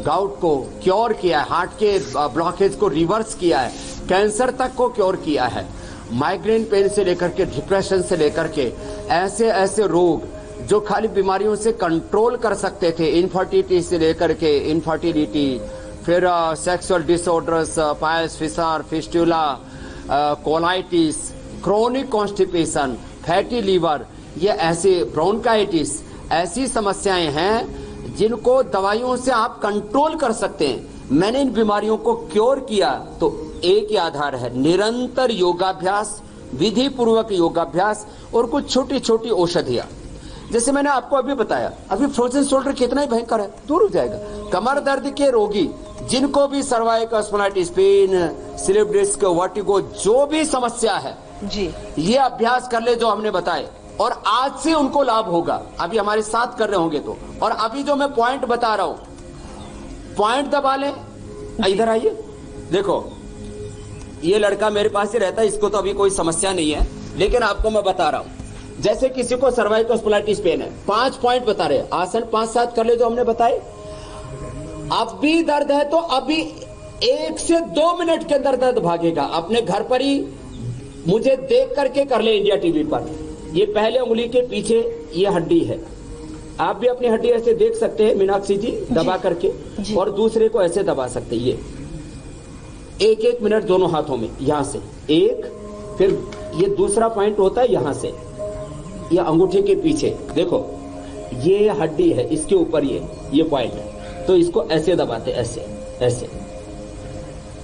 गाउट को क्योर किया है, हार्ट के ब्लॉकेज को रिवर्स किया है, कैंसर तक को क्योर किया है, माइग्रेन पेन से लेकर के डिप्रेशन से लेकर के ऐसे ऐसे रोग जो खाली बीमारियों से कंट्रोल कर सकते थे, इनफर्टिलिटी से लेकर के इनफर्टिलिटी, फिर sexual disorders, piles, fissure, fistula, colitis, chronic constipation, fatty liver, ये ऐसे ब्रोंकाइटिस, ऐसी समस्याएं हैं जिनको दवाइयों से आप कंट्रोल कर सकते हैं। मैंने इन बीमारियों को क्योर किया तो एक ही आधार है, निरंतर योगाभ्यास, विधि पूर्वक योगाभ्यास और कुछ छोटी छोटी औषधियां। जैसे मैंने आपको अभी बताया, अभी फ्रोजन शोल्डर कितना ही भयंकर है, दूर हो जाएगा। कमर दर्द के रोगी जिनको भी cervical spondylitis pain, slip disc, vertigo, जो भी समस्या है जी, ये अभ्यास कर ले जो हमने बताए और आज से उनको लाभ होगा। अभी हमारे साथ कर रहे होंगे तो। और अभी जो मैं पॉइंट बता रहा हूं, पॉइंट दबा लें। इधर आइए, देखो ये लड़का मेरे पास ही रहता है, इसको तो अभी कोई समस्या नहीं है, लेकिन आपको मैं बता रहा हूं। जैसे किसी को सर्वाइकल स्पॉन्डिलाइटिस पेन है, 5 पॉइंट बता रहे, आसन 5-7 कर ले जो हमने बताए। अब भी दर्द है तो अभी 1 से 2 मिनट के अंदर दर्द भागेगा। अपने घर पर ही मुझे देख करके कर ले इंडिया टीवी पर। ये पहले उंगली के पीछे ये हड्डी है, आप भी अपनी हड्डी ऐसे देख सकते हैं मीनाक्षी जी, दबा करके, और दूसरे को ऐसे दबा सकते हैं। ये 1-1 मिनट दोनों हाथों में, यहां से एक, फिर ये दूसरा पॉइंट होता है यहां से, ये अंगूठे के पीछे देखो, ये हड्डी है, इसके ऊपर ये पॉइंट है, तो इसको ऐसे दबाते, ऐसे ऐसे,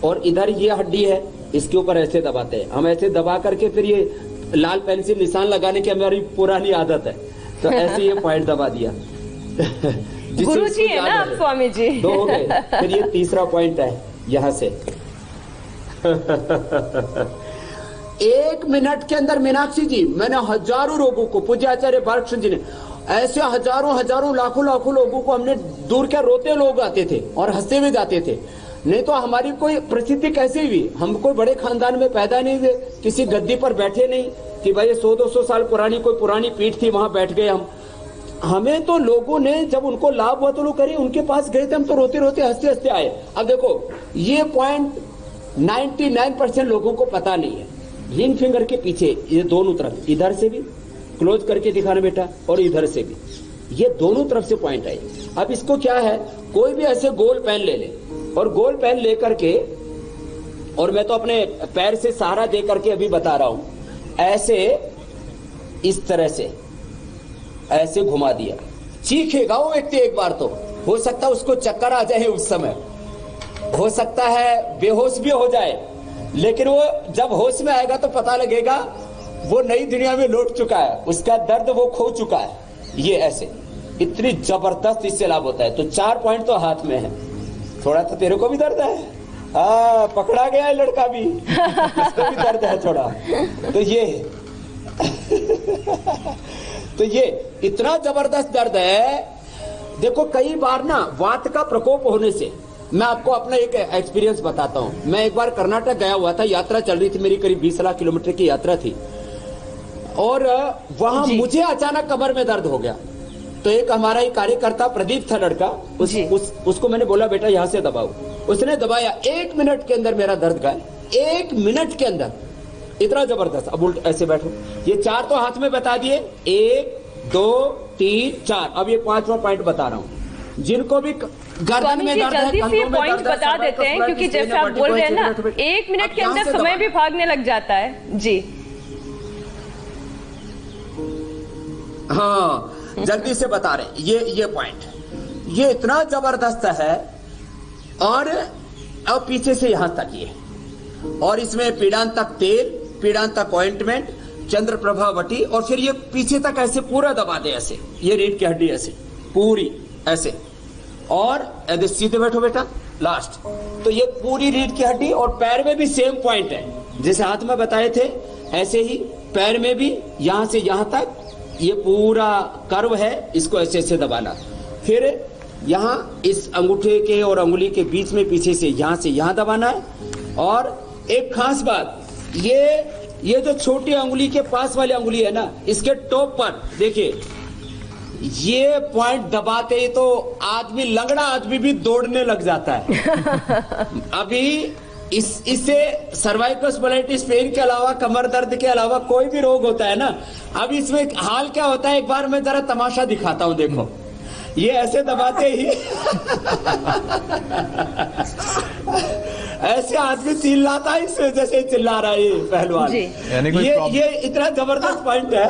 और इधर ये हड्डी है, इसके ऊपर ऐसे दबाते हैं हम, ऐसे दबा करके फिर ये लाल पेंसिल निशान लगाने की हमारी पुरानी आदत है, तो ऐसे ये पॉइंट दबा दिया। गुरुजी है ना आप, स्वामी जी। 2 हो गए, फिर ये तीसरा पॉइंट है यहां से। 1 मिनट के अंदर मीनाक्षी जी, मैंने हजारों लोगों को, पूज्य आचार्य बालकृष्ण जी ने, ऐसे हजारों लाखों लोगों को हमने दूर के, रोते लोग आते थे और हंसते हुए जाते थे। नहीं तो हमारी कोई प्रसिद्धि कैसे हुई, हम कोई बड़े खानदान में पैदा नहीं हुए, किसी गद्दी पर बैठे नहीं कि भाई 100-200 साल पुरानी कोई पुरानी पीठ थी वहां बैठ गए हम। हमें तो लोगों ने, जब उनको लाभ हुआ तो लोग करे, उनके पास गए थे हम, तो रोते रोते हंसते हंसते आए। अब देखो ये पॉइंट 99% लोगों को पता नहीं है। रिंग फिंगर के पीछे ये दोनों तरफ, इधर से भी क्लोज करके दिखाना बेटा, और इधर से भी, ये दोनों तरफ से पॉइंट है। अब इसको क्या है, कोई भी ऐसे गोल पेन ले ले, और गोल पेन लेकर के, और मैं तो अपने पैर से सहारा दे करके अभी बता रहा हूं, ऐसे इस तरह से ऐसे घुमा दिया, चीखेगा वो व्यक्ति एक बार, तो हो सकता है उसको चक्कर आ जाए, उस समय हो सकता है बेहोश भी हो जाए, लेकिन वो जब होश में आएगा तो पता लगेगा वो नई दुनिया में लौट चुका है, उसका दर्द वो खो चुका है। ये ऐसे इतनी जबरदस्त इससे लाभ होता है। तो 4 पॉइंट तो हाथ में है। थोड़ा तो तेरे को भी दर्द है, पकड़ा गया है लड़का भी, इसको भी दर्द है थोड़ा, तो ये तो ये इतना जबरदस्त दर्द है। देखो कई बार ना वात का प्रकोप होने से, मैं आपको अपना एक एक्सपीरियंस बताता हूं। मैं एक बार कर्नाटक गया हुआ था, यात्रा चल रही थी मेरी, करीब 20 लाख किलोमीटर की यात्रा थी, और वहां मुझे अचानक कमर में दर्द हो गया। तो एक हमारा ही कार्यकर्ता प्रदीप था लड़का, उसको मैंने बोला बेटा यहाँ से दबाओ। उसने दबाया, 1 मिनट के अंदर मेरा दर्द गया, 1 मिनट के अंदर, इतना जबरदस्त। अब उल्ट ऐसे बैठो, ये 4 तो हाथ में बता दिए, 1 2 3 4, अब ये 5वां पॉइंट बता रहा हूँ। जिनको भी गर्दन में दर्द है, जल्दी से पॉइंट बता देते हैं, क्योंकि जैसे आप बोल रहे हैं ना 1 मिनट के अंदर समय भी भागने लग जाता है जी। हाँ जल्दी से बता रहे, ये पॉइंट, ये इतना जबरदस्त है। और अब पीछे से यहां तक ये, और इसमें पीड़ांतक तेल, पीड़ांतक ऑइंटमेंट, चंद्रप्रभा वटी, और फिर ये पीछे तक ऐसे पूरा दबा दे, ऐसे ये रीढ़ की हड्डी ऐसे पूरी ऐसे, और ऐसे सीधे बैठो बेटा लास्ट। तो ये पूरी रीढ़ की हड्डी, और पैर में भी सेम पॉइंट है जैसे हाथ में बताए थे, ऐसे ही पैर में भी यहां से यहां तक ये पूरा कर्व है, इसको ऐसे ऐसे दबाना। फिर यहाँ इस अंगूठे के और अंगुली के बीच में पीछे से यहाँ दबाना है। और एक खास बात, ये जो छोटी अंगुली के पास वाली अंगुली है ना, इसके टॉप पर देखिए, ये पॉइंट दबाते ही तो आदमी, लंगड़ा आदमी भी दौड़ने लग जाता है। अभी इससे सर्वाइकल स्पॉन्डिलाइटिस पेन के अलावा, कमर दर्द के अलावा कोई भी रोग होता है ना, अब इसमें हाल क्या होता है, एक बार मैं जरा तमाशा दिखाता हूं। देखो ये ऐसे दबाते ही ऐसे आदमी चिल्लाता है, इस वजह से चिल्ला रहा है ये पहलवान। ये इतना जबरदस्त पॉइंट है।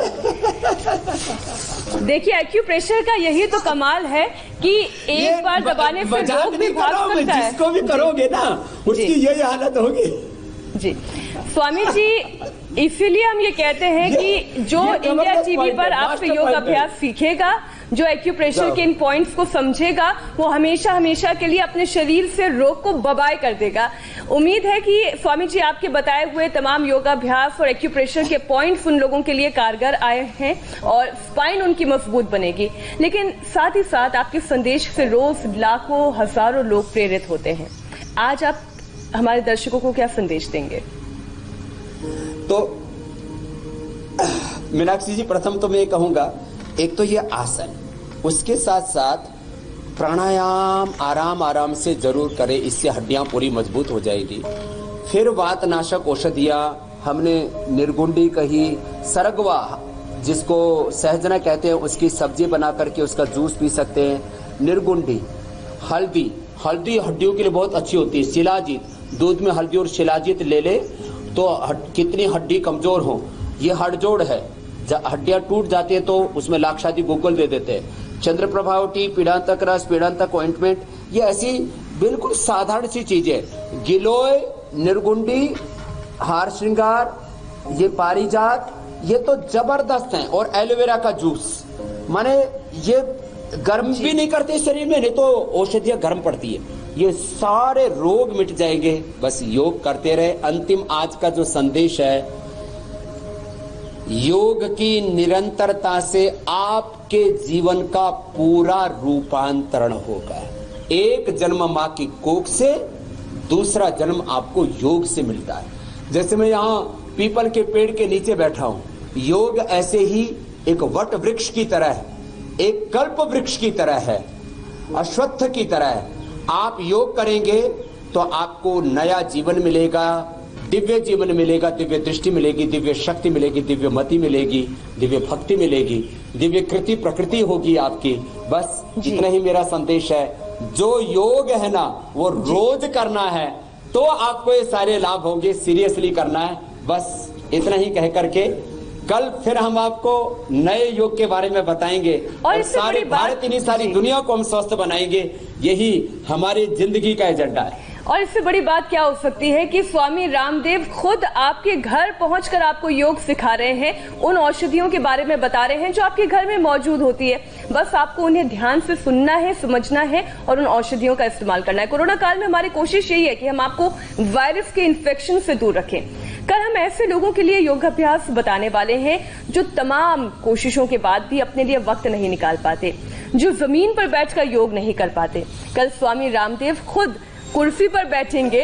देखिए एक्यूप्रेशर का यही तो कमाल है कि एक बार दबाने से रोग भी भाग सकता है। जिसको भी करोगे ना उसकी यही हालत होगी जी। स्वामी जी, इसीलिए हम ये कहते हैं कि जो इंडिया टीवी पर आपसे योग अभ्यास सीखेगा, जो एक्यूप्रेशर के इन पॉइंट्स को समझेगा, वो हमेशा हमेशा के लिए अपने शरीर से रोग को बबाई कर देगा। उम्मीद है कि स्वामी जी आपके बताए हुए तमाम योगाभ्यास और एक्यूप्रेशर के पॉइंट्स उन लोगों के लिए कारगर आए हैं और स्पाइन उनकी मजबूत बनेगी। लेकिन साथ ही साथ आपके संदेश से रोज लाखों हजारों लोग प्रेरित होते हैं। आज आप हमारे दर्शकों को क्या संदेश देंगे? तो मीनाक्षी जी, प्रथम तो मैं कहूंगा, एक तो ये आसन, उसके साथ साथ प्राणायाम आराम आराम से जरूर करें, इससे हड्डियां पूरी मजबूत हो जाएगी। फिर वातनाशक औषधियां हमने निर्गुंडी कही, सरगवा जिसको सहजना कहते हैं, उसकी सब्जी बना करके उसका जूस पी सकते हैं। निर्गुंडी, हल्दी हड्डियों के लिए बहुत अच्छी होती है। शिलाजीत, दूध में हल्दी और शिलाजीत ले ले तो कितनी हड्डी कमजोर हो, ये हड़जोड़ है। हड्डियां टूट जाती है तो उसमें लाक्षादी गुग्गल दे देते हैं। चंद्रप्रभावटी, पीड़ांतक रस, पीड़ांतक ऑइंटमेंट, ये ऐसी बिल्कुल साधारण सी चीजें। गिलोय, निर्गुंडी, हार श्रृंगार, ये पारिजात, ये तो जबरदस्त हैं। और एलोवेरा का जूस, माने ये गर्म भी नहीं करते शरीर में, नहीं तो औषधियां गर्म पड़ती है। ये सारे रोग मिट जाएंगे, बस योग करते रहे। अंतिम आज का जो संदेश है, योग की निरंतरता से आपके जीवन का पूरा रूपांतरण होगा। एक जन्म मां की कोख से, दूसरा जन्म आपको योग से मिलता है। जैसे मैं यहाँ पीपल के पेड़ के नीचे बैठा हूं, योग ऐसे ही एक वट वृक्ष की तरह है, एक कल्प वृक्ष की तरह है, अश्वत्थ की तरह है। आप योग करेंगे तो आपको नया जीवन मिलेगा, दिव्य जीवन मिलेगा, दिव्य दृष्टि मिलेगी, दिव्य शक्ति मिलेगी, दिव्य मति मिलेगी, दिव्य भक्ति मिलेगी, दिव्य कृति प्रकृति होगी आपकी। बस इतना ही मेरा संदेश है। जो योग है ना वो रोज करना है तो आपको ये सारे लाभ होंगे। सीरियसली करना है, बस इतना ही कह करके कल फिर हम आपको नए योग के बारे में बताएंगे और सारे भारत, इन्हीं सारी दुनिया को हम स्वस्थ बनाएंगे। यही हमारी जिंदगी का एजेंडा है। और इससे बड़ी बात क्या हो सकती है कि स्वामी रामदेव खुद आपके घर पहुंचकर आपको योग सिखा रहे हैं, उन औषधियों के बारे में बता रहे हैं जो आपके घर में मौजूद होती है। बस आपको उन्हें ध्यान से सुनना है, समझना है और उन औषधियों का इस्तेमाल करना है। कोरोना काल में हमारी कोशिश यही है कि हम आपको वायरस के इन्फेक्शन से दूर रखें। कल हम हम ऐसे लोगों के लिए योगाभ्यास बताने वाले हैं जो तमाम कोशिशों के बाद भी अपने लिए वक्त नहीं निकाल पाते, जो जमीन पर बैठकर योग नहीं कर पाते। कल स्वामी रामदेव खुद कुर्सी पर बैठेंगे